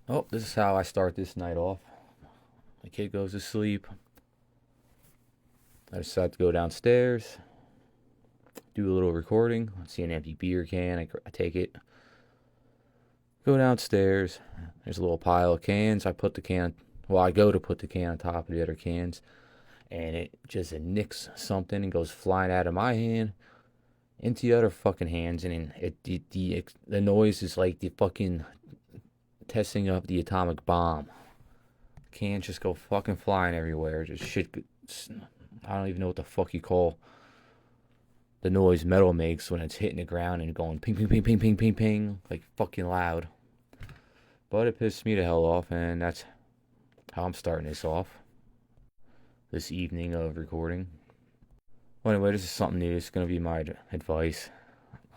Oh, this is how I start this night off. My kid goes to sleep. I decide to go downstairs, do a little recording. I see an empty beer can. I take it, go downstairs. There's a little pile of cans. I go to put the can on top of the other cans, and it nicks something and goes flying out of my hand into the other fucking hands. And the noise is like the fucking testing of the atomic bomb. Cans just go fucking flying everywhere. Just shit. I don't even know what the fuck you call the noise metal makes when it's hitting the ground and going ping, ping, ping, ping, ping, ping, ping, like fucking loud. But it pissed me the hell off, and that's how I'm starting this off. This evening of recording. Well, anyway, this is something new. It's gonna be my advice.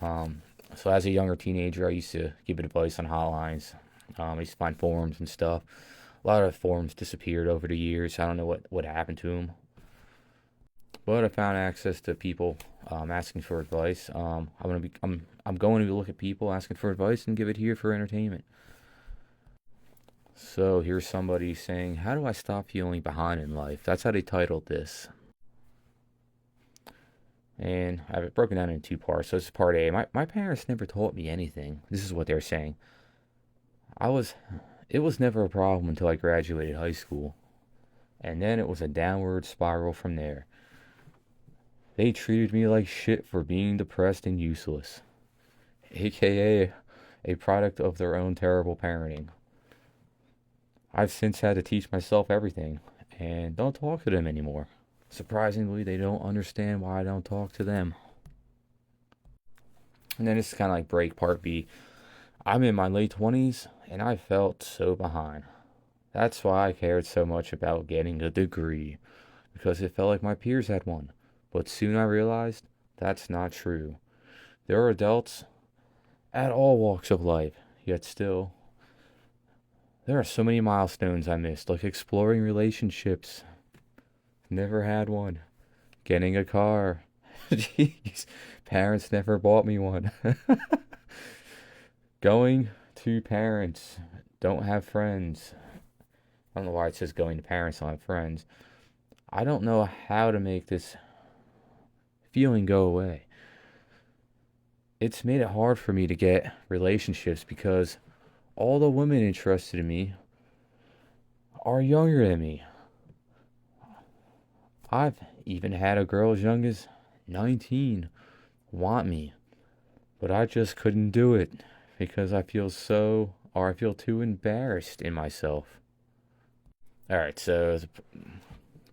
Um, so as a younger teenager, I used to give advice on hotlines. I used to find forums and stuff. A lot of forums disappeared over the years. I don't know what happened to them. But I found access to people asking for advice. I'm going to look at people asking for advice and give it here for entertainment. So here's somebody saying, "How do I stop feeling behind in life?" That's how they titled this, and I have it broken down in two parts. So this is part A. My parents never taught me anything. This is what they're saying. I was, it was never a problem until I graduated high school, and then it was a downward spiral from there. They treated me like shit for being depressed and useless, aka a product of their own terrible parenting. I've since had to teach myself everything and don't talk to them anymore. Surprisingly, they don't understand why I don't talk to them. And then it's kind of like break part B. I'm in my late 20s and I felt so behind. That's why I cared so much about getting a degree, because it felt like my peers had one. But soon I realized that's not true. There are adults at all walks of life, yet still, there are so many milestones I missed, like exploring relationships. Never had one. Getting a car. Jeez. Parents never bought me one. Going to parents. Don't have friends. I don't know why it says going to parents, don't have friends. I don't know how to make this feeling go away. It's made it hard for me to get relationships because all the women interested in me are younger than me. I've even had a girl as young as 19 want me, but I just couldn't do it because I feel too embarrassed in myself. All right, so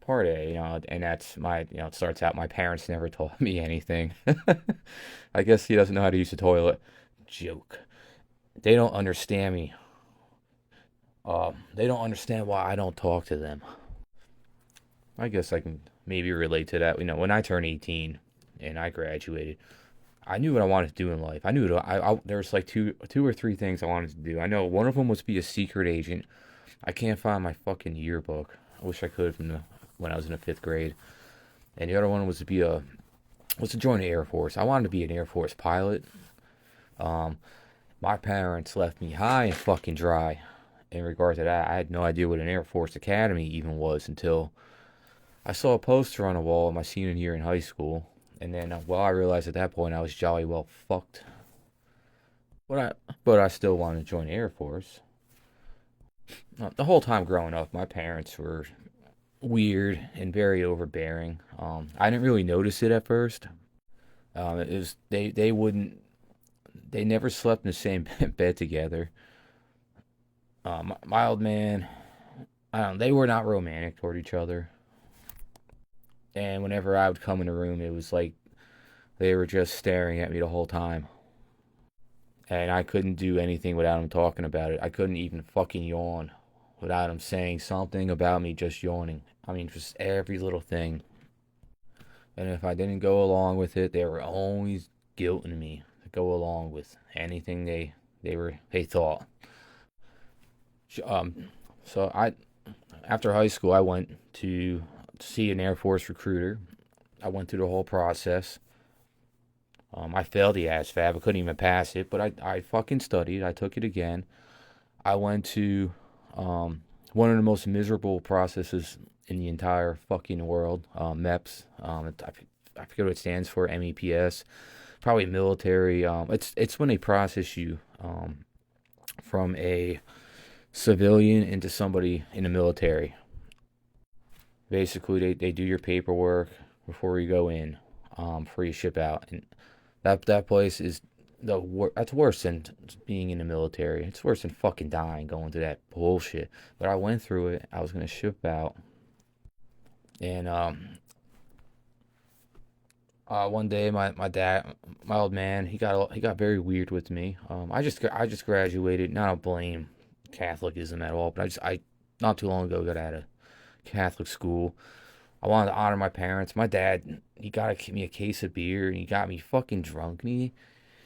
part A, and that's it starts out, my parents never taught me anything. I guess he doesn't know how to use the toilet. Joke. They don't understand me. They don't understand why I don't talk to them. I guess I can maybe relate to that. When I turned 18 and I graduated, I knew what I wanted to do in life. I knew there was like two or three things I wanted to do. I know one of them was be a secret agent. I can't find my fucking yearbook. I wish I could when I was in the fifth grade. And the other one was to join the Air Force. I wanted to be an Air Force pilot. Um, my parents left me high and fucking dry in regard to that. I had no idea what an Air Force Academy even was until I saw a poster on a wall my senior year in high school, and then I realized at that point I was jolly well fucked. But I still wanted to join the Air Force. The whole time growing up, my parents were weird and very overbearing. I didn't really notice it at first. It was they never slept in the same bed together. My old man, I don't. They were not romantic toward each other. And whenever I would come in the room, it was like they were just staring at me the whole time. And I couldn't do anything without them talking about it. I couldn't even fucking yawn without them saying something about me just yawning. I mean, just every little thing. And if I didn't go along with it, they were always guilting me to go along with anything they thought. Um, so after high school, I went to see an Air Force recruiter. I went through the whole process. I failed the ASVAB. I couldn't even pass it, but I fucking studied. I took it again. I went to one of the most miserable processes in the entire fucking world, MEPS. I forget what it stands for, MEPS. Probably military. It's when they process you from a civilian into somebody in the military. Basically, they do your paperwork before you go in, before you ship out, and that place is that's worse than being in the military. It's worse than fucking dying going through that bullshit. But I went through it. I was gonna ship out, and one day my dad, my old man, he got very weird with me. I just graduated. Now I don't blame Catholicism at all, but I not too long ago got out of Catholic school. I wanted to honor my parents. My dad, he got me a case of beer and he got me fucking drunk and he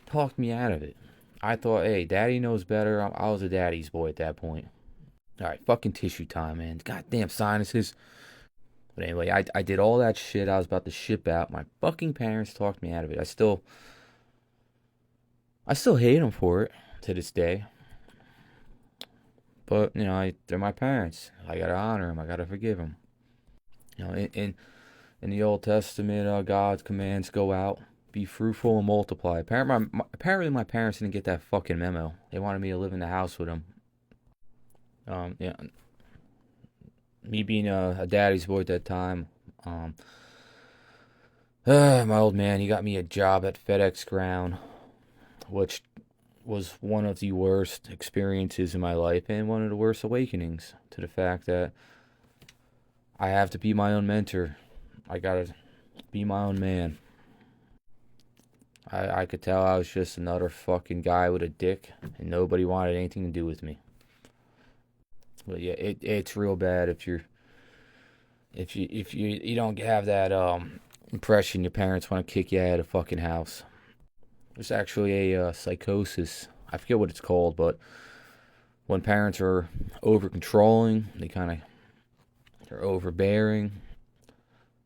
talked me out of it. I thought, hey, daddy knows better. I was a daddy's boy at that point. All right, fucking tissue time, man. Goddamn sinuses. But anyway, I did all that shit. I was about to ship out. My fucking parents talked me out of it. I still hate them for it to this day. But they're my parents. I gotta honor them. I gotta forgive them. In the Old Testament, God's commands go out, be fruitful and multiply. Apparently, my parents didn't get that fucking memo. They wanted me to live in the house with them. Yeah, me being a daddy's boy at that time. Um, my old man, he got me a job at FedEx Ground, which was one of the worst experiences in my life and one of the worst awakenings to the fact that I have to be my own mentor. I gotta be my own man. I could tell I was just another fucking guy with a dick, and nobody wanted anything to do with me. But yeah, it's real bad if you don't have that impression your parents want to kick you out of the fucking house. There's actually a psychosis. I forget what it's called, but when parents are over controlling, they're overbearing,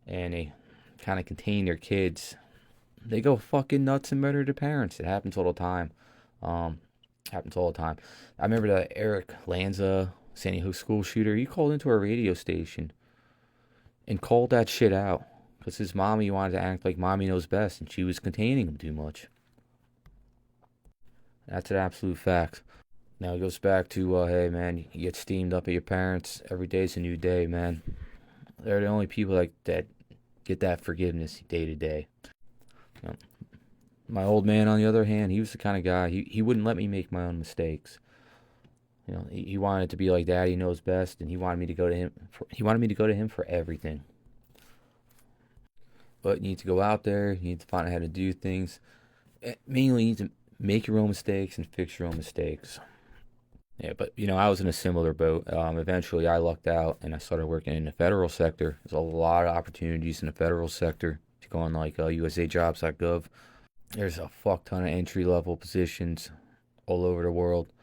and they kind of contain their kids. They go fucking nuts and murder their parents. It happens all the time. Um, Happens all the time. I remember that Eric Lanza, Sandy Hook school shooter. He called into a radio station and called that shit out because his mommy wanted to act like mommy knows best, and she was containing him too much. That's an absolute fact. Now it goes back to, hey man, you get steamed up at your parents. Every day's a new day, man. They're the only people that get that forgiveness day to day. You know, my old man, on the other hand, he was the kind of guy, he wouldn't let me make my own mistakes. He wanted to be like daddy knows best, and he wanted me to go to him. For everything. But you need to go out there. You need to find out how to do things. Mainly, you need to make your own mistakes and fix your own mistakes. Yeah, but I was in a similar boat. Eventually, I lucked out and I started working in the federal sector. There's a lot of opportunities in the federal sector. If you go on like usajobs.gov, there's a fuck ton of entry level positions all over the world,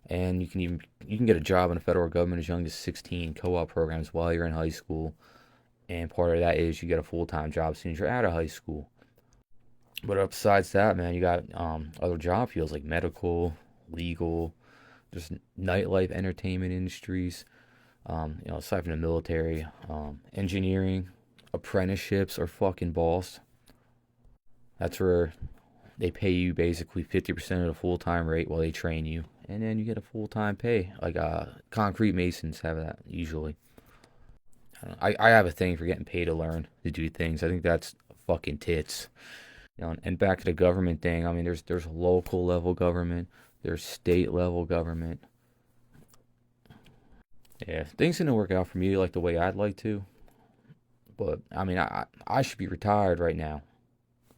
and you can get a job in the federal government as young as 16. Co-op programs while you're in high school, and part of that is you get a full time job as soon as you're out of high school. But besides that, man, you got other job fields like medical, legal. There's nightlife, entertainment industries. Aside from the military, engineering, apprenticeships are fucking boss. That's where they pay you basically 50% of the full time rate while they train you, and then you get a full time pay. Like concrete masons have that usually. I have a thing for getting paid to learn to do things. I think that's fucking tits. And back to the government thing. I mean, there's local level government, there's state level government. Yeah, things didn't work out for me like the way I'd like to. But I mean, I should be retired right now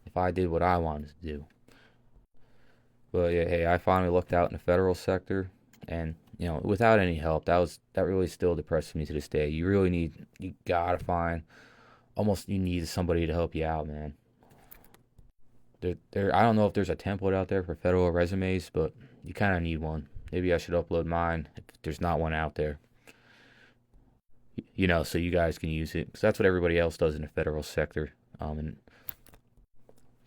if I did what I wanted to do. But yeah, hey, I finally looked out in the federal sector, and without any help, that really still depresses me to this day. You gotta find, almost you need somebody to help you out, man. I don't know if there's a template out there for federal resumes, but you kind of need one. Maybe I should upload mine if there's not one out there. So you guys can use it because that's what everybody else does in the federal sector. And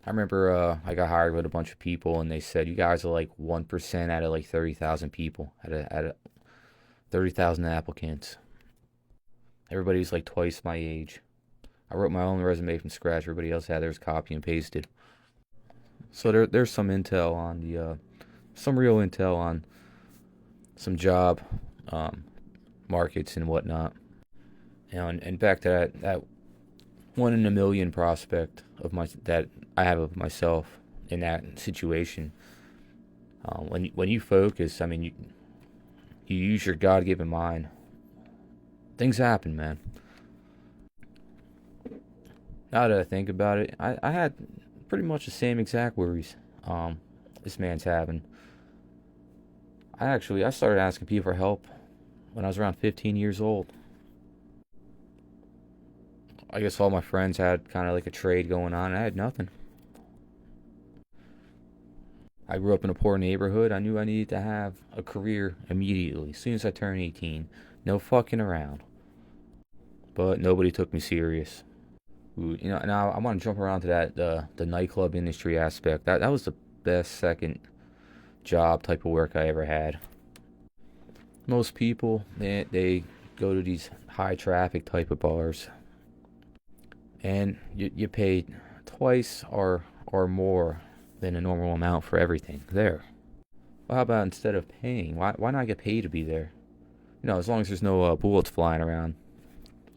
I remember I got hired with a bunch of people, and they said you guys are like 1% out of like 30,000 people, out of 30,000 applicants. Everybody's like twice my age. I wrote my own resume from scratch. Everybody else had theirs copy and pasted. So there's some intel on some real intel on some job um, markets and whatnot. And back to that one in a million prospect of my that I have of myself in that situation. When you focus, I mean, you use your God given mind. Things happen, man. Now that I think about it, I had pretty much the same exact worries this man's having. I started asking people for help when I was around 15 years old. I guess all my friends had kind of like a trade going on, and I had nothing. I grew up in a poor neighborhood. I knew I needed to have a career immediately, as soon as I turned 18. No fucking around. But nobody took me serious. Ooh, now I want to jump around to that the nightclub industry aspect. That was the best second job type of work I ever had. Most people they go to these high traffic type of bars, and you pay twice or more than a normal amount for everything there. Well, how about instead of paying, why not get paid to be there? As long as there's no bullets flying around.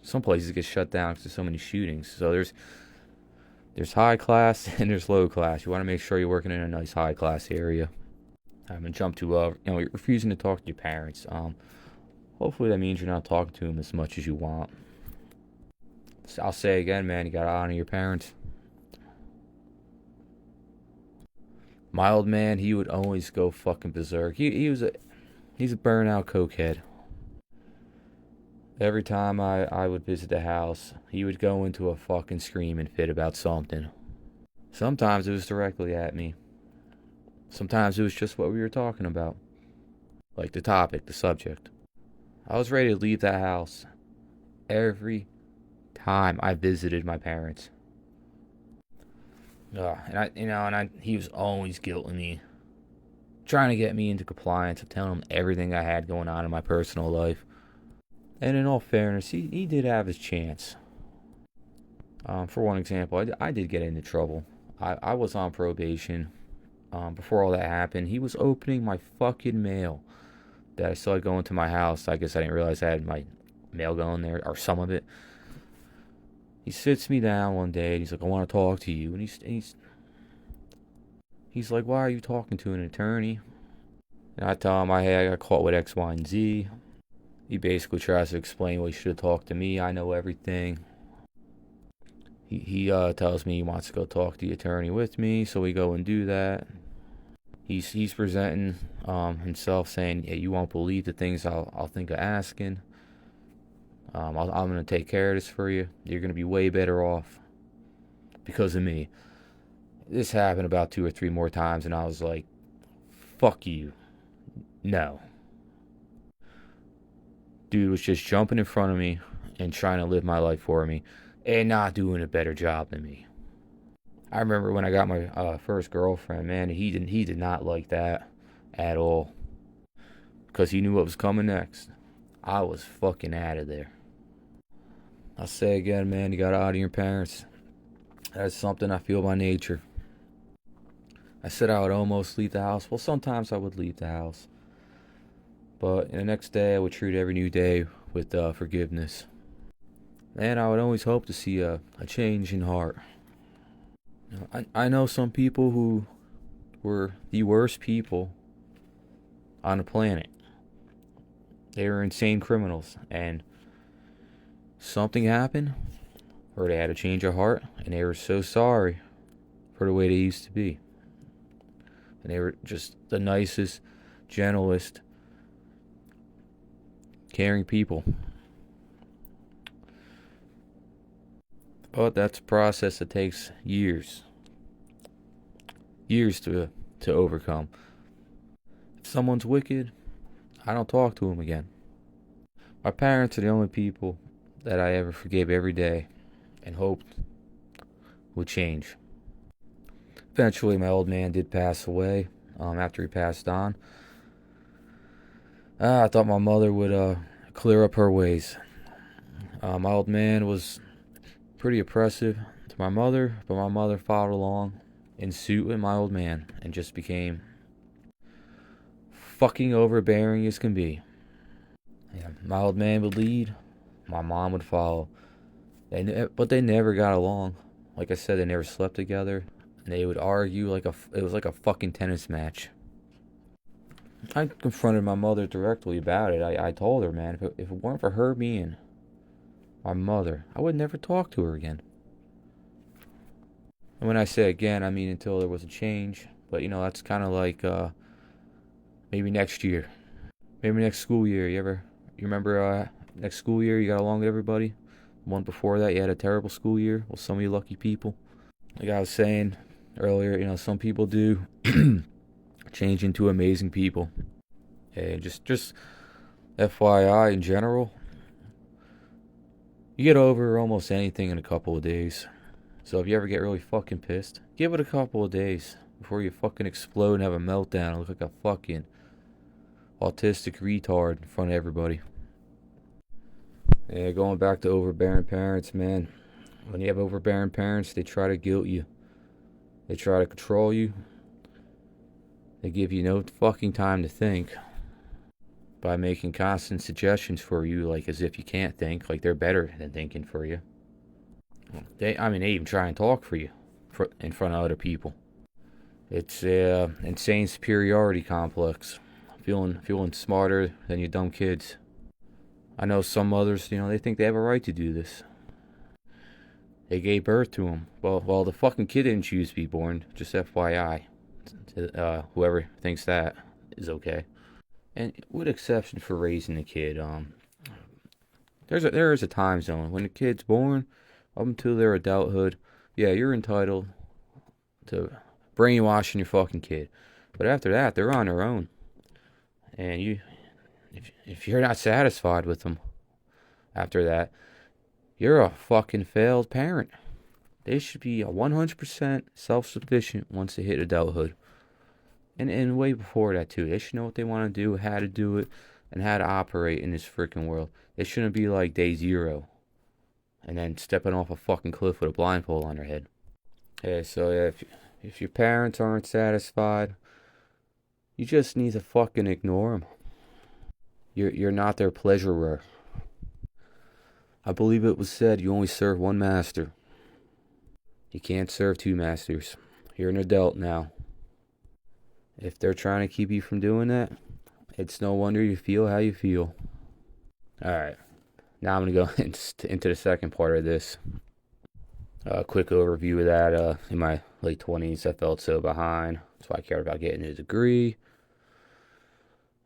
Some places get shut down because there's so many shootings. So there's high class and there's low class. You want to make sure you're working in a nice high class area. I'm gonna jump to you're refusing to talk to your parents. Hopefully that means you're not talking to them as much as you want. So I'll say again, man, you gotta honor your parents. My old man, he would always go fucking berserk. He's a burnout cokehead. Every time I would visit the house, he would go into a fucking screaming fit about something. Sometimes it was directly at me. Sometimes it was just what we were talking about. Like the topic, the subject. I was ready to leave that house every time I visited my parents. He was always guilting me, trying to get me into compliance of telling him everything I had going on in my personal life. And in all fairness, he did have his chance. For one example, I did get into trouble. I was on probation. Before all that happened, he was opening my fucking mail that I saw going to my house. I guess I didn't realize I had my mail going there, or some of it. He sits me down one day and he's like, "I want to talk to you." And he's like, "Why are you talking to an attorney?" And I tell him, "Hey, I got caught with X, Y, and Z." He basically tries to explain why he should have talked to me. I know everything. He tells me he wants to go talk to the attorney with me, so we go and do that. He's presenting himself, saying, "Yeah, you won't believe the things I'll think of asking. I'm going to take care of this for you. You're going to be way better off because of me." This happened about 2 or 3 more times, and I was like, "Fuck you. No." Dude was just jumping in front of me and trying to live my life for me and not doing a better job than me. I remember when I got my first girlfriend, man, he did not like that at all because he knew what was coming next. I was fucking out of there. I'll say again, man, you gotta honor your parents. That's something I feel by nature. I said I would almost leave the house. Well, sometimes I would leave the house. But the next day, I would treat every new day with forgiveness. And I would always hope to see a change in heart. I know some people who were the worst people on the planet. They were insane criminals. And something happened, or they had a change of heart, and they were so sorry for the way they used to be. And they were just the nicest, gentlest, caring people. But that's a process that takes years to overcome. If someone's wicked, I don't talk to them again. My parents are the only people that I ever forgave every day and hoped would change. Eventually, my old man did pass away. After he passed on, I thought my mother would clear up her ways. My old man was pretty oppressive to my mother, but my mother followed along in suit with my old man and just became fucking overbearing as can be. Yeah, my old man would lead, my mom would follow. But they never got along. Like I said, they never slept together. They would argue it was like a fucking tennis match. I confronted my mother directly about it. I told her, man, if it weren't for her being my mother, I would never talk to her again. And when I say again, I mean until there was a change. But that's kind of like maybe next year, maybe next school year. You remember next school year you got along with everybody? The one before that you had a terrible school year. Well, some of you lucky people. Like I was saying earlier, some people do change into amazing people. Hey, just FYI in general, you get over almost anything in a couple of days. So if you ever get really fucking pissed, give it a couple of days before you fucking explode and have a meltdown and look like a fucking autistic retard in front of everybody. Yeah, going back to overbearing parents, man. When you have overbearing parents, they try to guilt you. They try to control you. They give you no fucking time to think by making constant suggestions for you, like as if you can't think, like they're better than thinking for you. They even try and talk for you in front of other people. It's a insane superiority complex, feeling smarter than your dumb kids. I know some mothers, they think they have a right to do this. They gave birth to them. Well, the fucking kid didn't choose to be born. Just FYI, whoever thinks that is okay. And with exception for raising the kid, there is a time zone when the kid's born up until their adulthood. Yeah, you're entitled to brainwashing your fucking kid, but after that, they're on their own. And if you're not satisfied with them after that, you're a fucking failed parent. They should be 100% self-sufficient once they hit adulthood. And way before that, too. They should know what they want to do, how to do it, and how to operate in this freaking world. It shouldn't be like day zero and then stepping off a fucking cliff with a blindfold on their head. Yeah, so yeah, if your parents aren't satisfied, you just need to fucking ignore them. You're not their pleasurer. I believe it was said you only serve one master. You can't serve two masters. You're an adult now. If they're trying to keep you from doing that, it's no wonder you feel how you feel. Alright, now I'm going to go into the second part of this. A quick overview of that. In my late 20s, I felt so behind, so I cared about getting a degree.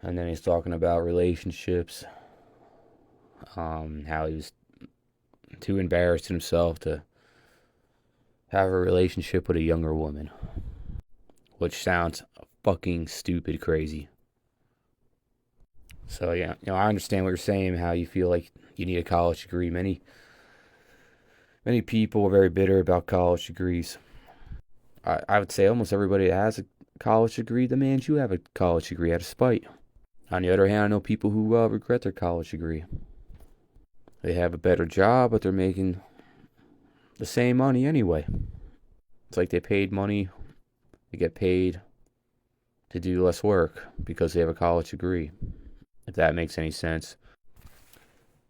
And then he's talking about relationships. How he was too embarrassed himself to have a relationship with a younger woman. Which sounds fucking stupid crazy. So yeah, I understand what you're saying, how you feel like you need a college degree. Many people are very bitter about college degrees. I would say almost everybody that has a college degree demands you have a college degree out of spite. On the other hand, I know people who regret their college degree. They have a better job, but they're making the same money anyway. It's like they paid money, they get paid to do less work because they have a college degree, if that makes any sense.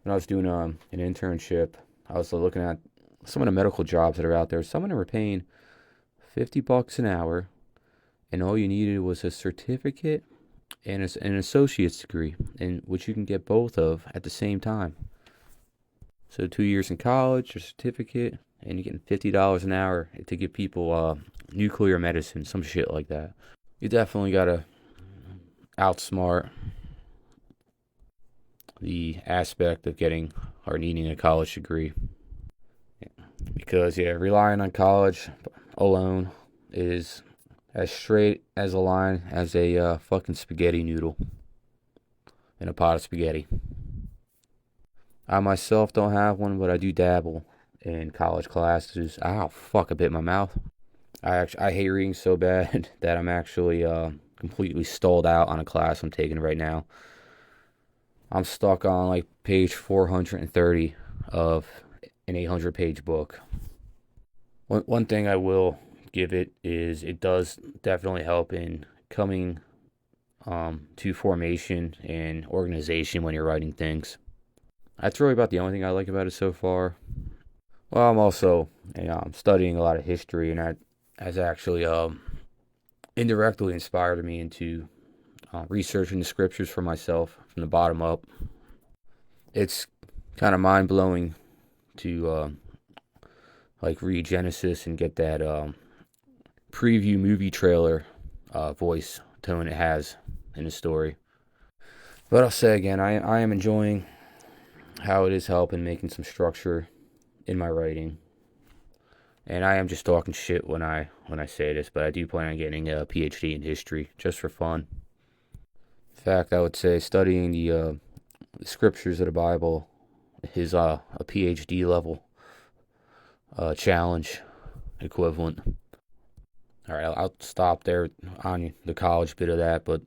When I was doing an internship, I was looking at some of the medical jobs that are out there. Some of them were paying $50 an hour, and all you needed was a certificate and an associate's degree, in which you can get both of at the same time. So 2 years in college, a certificate, and you're getting $50 an hour to give people nuclear medicine, some shit like that. You definitely gotta outsmart the aspect of getting or needing a college degree. Because, relying on college alone is as straight as a line as a fucking spaghetti noodle in a pot of spaghetti. I myself don't have one, but I do dabble in college classes. Ow, fuck, I bit my mouth. I hate reading so bad that I'm actually completely stalled out on a class I'm taking right now. I'm stuck on like page 430 of an 800-page book. One thing I will give it is it does definitely help in coming to formation and organization when you're writing things. That's really about the only thing I like about it so far. Well, I'm also I'm studying a lot of history, and that has actually indirectly inspired me into researching the scriptures for myself from the bottom up. It's kind of mind blowing to like read Genesis and get that preview movie trailer voice tone it has in the story. But I'll say again, I am enjoying how it is helping making some structure in my writing. And I am just talking shit when I say this, but I do plan on getting a PhD in history just for fun. In fact, I would say studying the scriptures of the Bible is a PhD level challenge equivalent. All right, I'll stop there on the college bit of that, but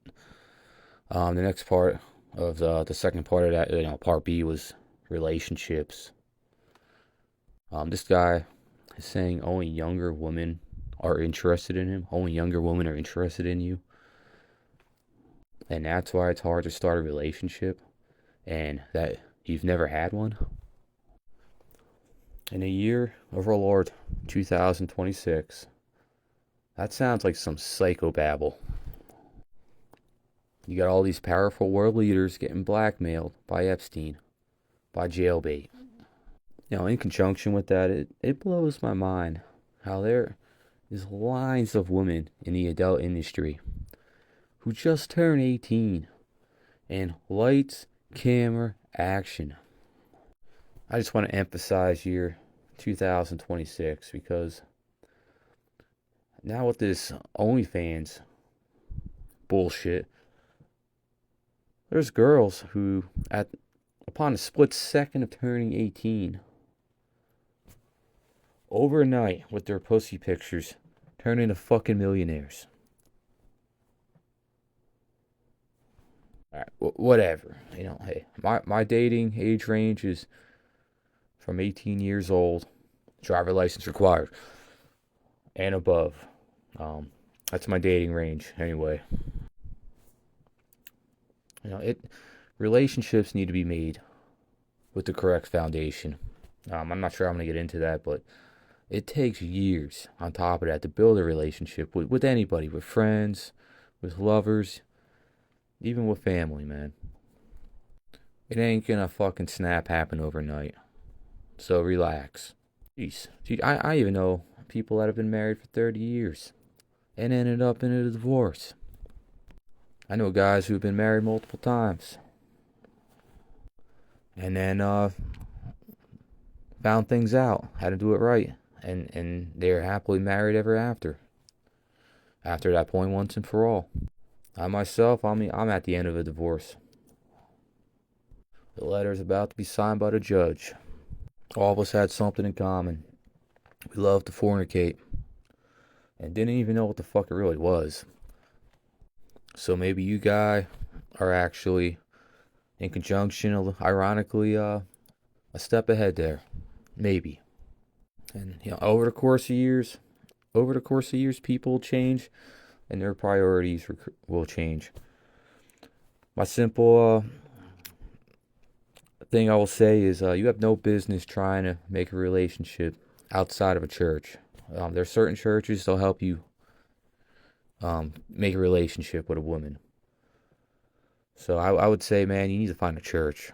the next part of the second part of that, part B was relationships. This guy is saying only younger women are interested in him. Only younger women are interested in you, and that's why it's hard to start a relationship, and that you've never had one. In a year of our Lord, 2026. That sounds like some psychobabble. You got all these powerful world leaders getting blackmailed by Epstein, by jailbait. In conjunction with that, it blows my mind how there is lines of women in the adult industry who just turned 18 and lights, camera, action. I just want to emphasize year 2026 because now with this OnlyFans bullshit, there's girls who, upon a split second of turning 18, overnight with their pussy pictures, turn into fucking millionaires. All right, whatever. Hey, my dating age range is from 18 years old, driver license required, and above. That's my dating range anyway. Relationships need to be made with the correct foundation. I'm not sure I'm gonna get into that, but it takes years on top of that to build a relationship with anybody, with friends, with lovers, even with family, man. It ain't gonna fucking snap happen overnight. So relax. Jeez. I even know people that have been married for 30 years and ended up in a divorce. I know guys who've been married multiple times and then found things out, how to do it right, and they're happily married ever after. After that point, once and for all. I myself, I'm at the end of a divorce. The letter's about to be signed by the judge. All of us had something in common. We loved to fornicate and didn't even know what the fuck it really was. So maybe you guys are actually, in conjunction, ironically, a step ahead there. Maybe. And over the course of years, people change, and their priorities will change. My simple thing I will say is, you have no business trying to make a relationship outside of a church. There's certain churches that'll help you make a relationship with a woman. So I would say, man, you need to find a church.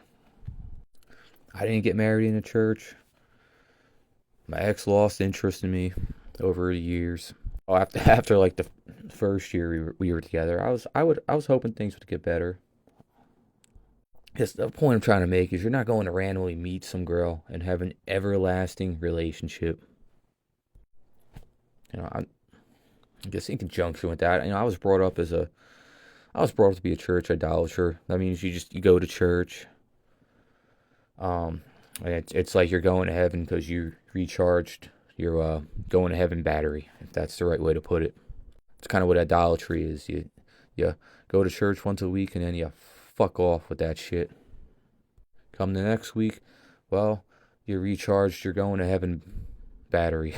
I didn't get married in a church. My ex lost interest in me over the years. After like the first year we were together, I was hoping things would get better. Because the point I'm trying to make is you're not going to randomly meet some girl and have an everlasting relationship. I guess in conjunction with that, I was brought up to be a church idolater. That means you go to church. And it's like you're going to heaven because you recharged your going to heaven battery, if that's the right way to put it. It's kind of what idolatry is. You go to church once a week and then you fuck off with that shit. Come the next week, well, you're recharged your going to heaven battery.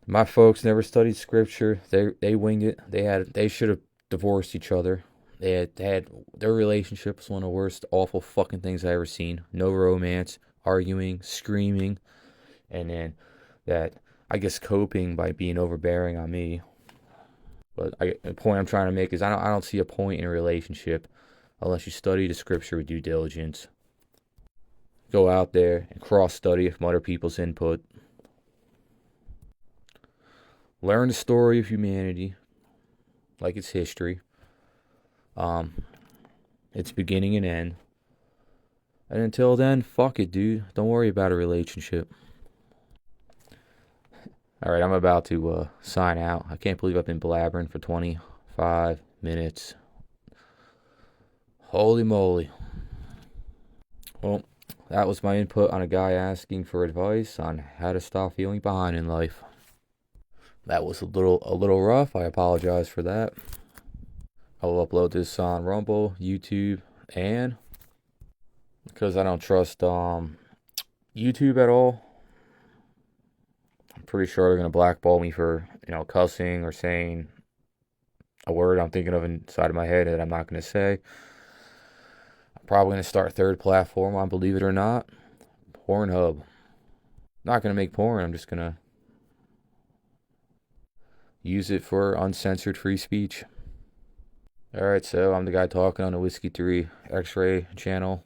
My folks never studied scripture. They winged it. They should have divorced each other. They had their relationship was one of the worst awful fucking things I ever seen. No romance, arguing, screaming, and then that, I guess, coping by being overbearing on me. But the point I'm trying to make is I don't see a point in a relationship unless you study the scripture with due diligence. Go out there and cross study from other people's input. Learn the story of humanity, like its history, its beginning and end. And until then, fuck it, dude. Don't worry about a relationship. Alright, I'm about to sign out. I can't believe I've been blabbering for 25 minutes. Holy moly. Well, that was my input on a guy asking for advice on how to stop feeling behind in life. That was a little rough. I apologize for that. I'll upload this on Rumble, YouTube, and because I don't trust YouTube at all, I'm pretty sure they're gonna blackball me for cussing or saying a word I'm thinking of inside of my head that I'm not gonna say. I'm probably gonna start a third platform on, believe it or not, Pornhub. Not gonna make porn. I'm just gonna use it for uncensored free speech. Alright, so I'm the guy talking on the Whiskey 3 X-Ray channel.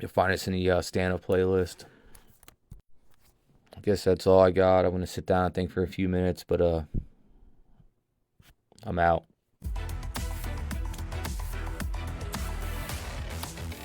You'll find us in the stand-up playlist. I guess that's all I got. I'm going to sit down and think for a few minutes, but I'm out.